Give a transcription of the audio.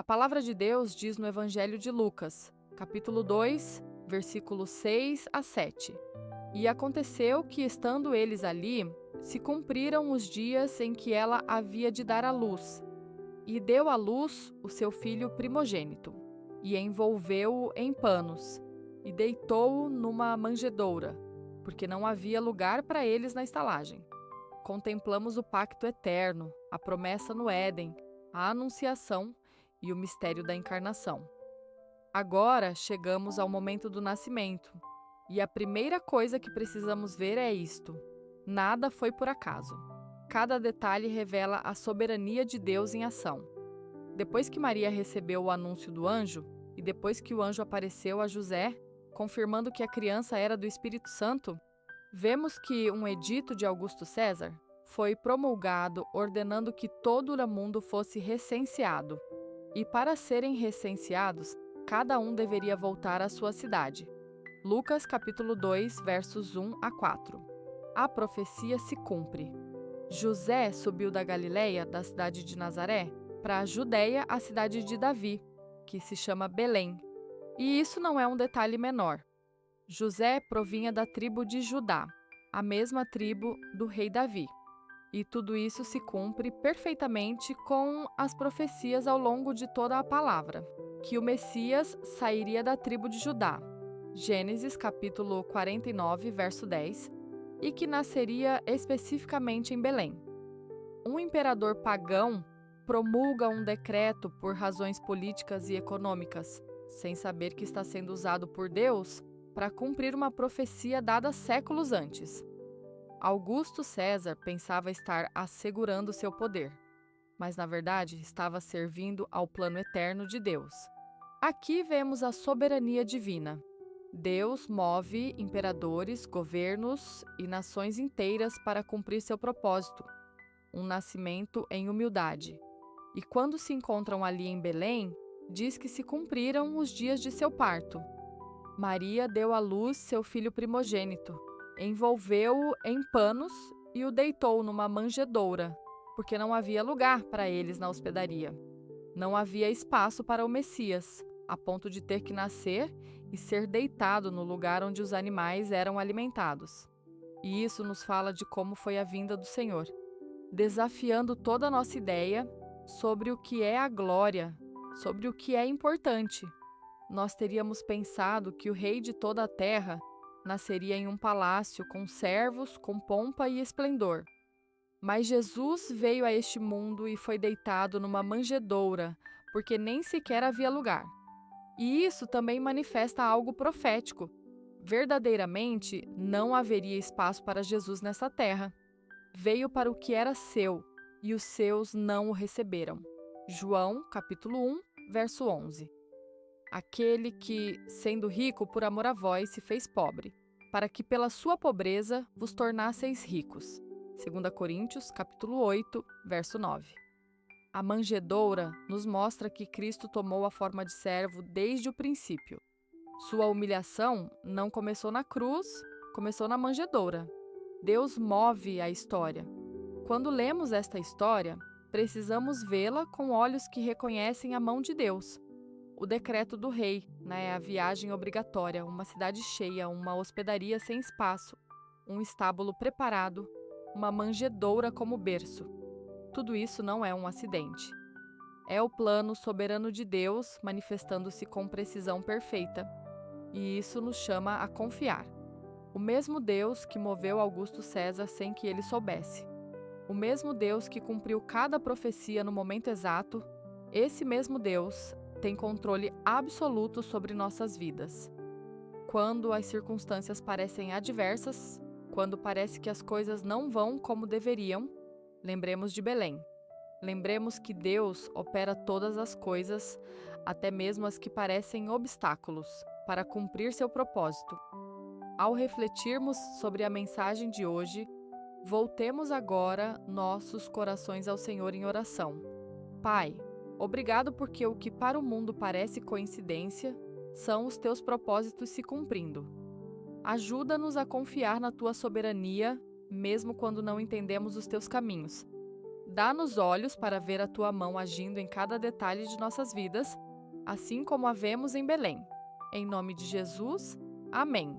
A palavra de Deus diz no Evangelho de Lucas, capítulo 2, versículos 6 a 7. E aconteceu que, estando eles ali, se cumpriram os dias em que ela havia de dar à luz, e deu à luz o seu filho primogênito, e envolveu-o em panos, e deitou-o numa manjedoura, porque não havia lugar para eles na estalagem. Contemplamos o pacto eterno, a promessa no Éden, a anunciação e o mistério da encarnação. Agora chegamos ao momento do nascimento, e a primeira coisa que precisamos ver é isto: nada foi por acaso. Cada detalhe revela a soberania de Deus em ação. Depois que Maria recebeu o anúncio do anjo, e depois que o anjo apareceu a José, confirmando que a criança era do Espírito Santo, vemos que um edito de Augusto César foi promulgado ordenando que todo o mundo fosse recenseado. E para serem recenseados, cada um deveria voltar à sua cidade. Lucas capítulo 2, versos 1 a 4. A profecia se cumpre. José subiu da Galileia, da cidade de Nazaré, para a Judeia, a cidade de Davi, que se chama Belém. E isso não é um detalhe menor. José provinha da tribo de Judá, a mesma tribo do rei Davi. E tudo isso se cumpre perfeitamente com as profecias ao longo de toda a palavra, que o Messias sairia da tribo de Judá, Gênesis capítulo 49, verso 10, e que nasceria especificamente em Belém. Um imperador pagão promulga um decreto por razões políticas e econômicas, sem saber que está sendo usado por Deus para cumprir uma profecia dada séculos antes. Augusto César pensava estar assegurando seu poder, mas na verdade estava servindo ao plano eterno de Deus. Aqui vemos a soberania divina. Deus move imperadores, governos e nações inteiras para cumprir seu propósito, um nascimento em humildade. E quando se encontram ali em Belém, diz que se cumpriram os dias de seu parto. Maria deu à luz seu filho primogênito, envolveu-o em panos e o deitou numa manjedoura, porque não havia lugar para eles na hospedaria. Não havia espaço para o Messias, a ponto de ter que nascer e ser deitado no lugar onde os animais eram alimentados. E isso nos fala de como foi a vinda do Senhor, desafiando toda a nossa ideia sobre o que é a glória, sobre o que é importante. Nós teríamos pensado que o rei de toda a terra nasceria em um palácio com servos, com pompa e esplendor. Mas Jesus veio a este mundo e foi deitado numa manjedoura, porque nem sequer havia lugar. E isso também manifesta algo profético. Verdadeiramente, não haveria espaço para Jesus nessa terra. Veio para o que era seu, e os seus não o receberam. João, capítulo 1, verso 11. Aquele que, sendo rico por amor a vós, se fez pobre, para que pela sua pobreza vos tornasseis ricos. 2 Coríntios, capítulo 8, verso 9. A manjedoura nos mostra que Cristo tomou a forma de servo desde o princípio. Sua humilhação não começou na cruz, começou na manjedoura. Deus move a história. Quando lemos esta história, precisamos vê-la com olhos que reconhecem a mão de Deus. O decreto do rei, a viagem obrigatória, uma cidade cheia, uma hospedaria sem espaço, um estábulo preparado, uma manjedoura como berço. Tudo isso não é um acidente. É o plano soberano de Deus manifestando-se com precisão perfeita. E isso nos chama a confiar. O mesmo Deus que moveu Augusto César sem que ele soubesse. O mesmo Deus que cumpriu cada profecia no momento exato, esse mesmo Deus tem controle absoluto sobre nossas vidas. Quando as circunstâncias parecem adversas, quando parece que as coisas não vão como deveriam, lembremos de Belém. Lembremos que Deus opera todas as coisas, até mesmo as que parecem obstáculos, para cumprir seu propósito. Ao refletirmos sobre a mensagem de hoje, voltemos agora nossos corações ao Senhor em oração. Pai, obrigado porque o que para o mundo parece coincidência são os teus propósitos se cumprindo. Ajuda-nos a confiar na tua soberania, mesmo quando não entendemos os teus caminhos. Dá-nos olhos para ver a tua mão agindo em cada detalhe de nossas vidas, assim como a vemos em Belém. Em nome de Jesus, amém.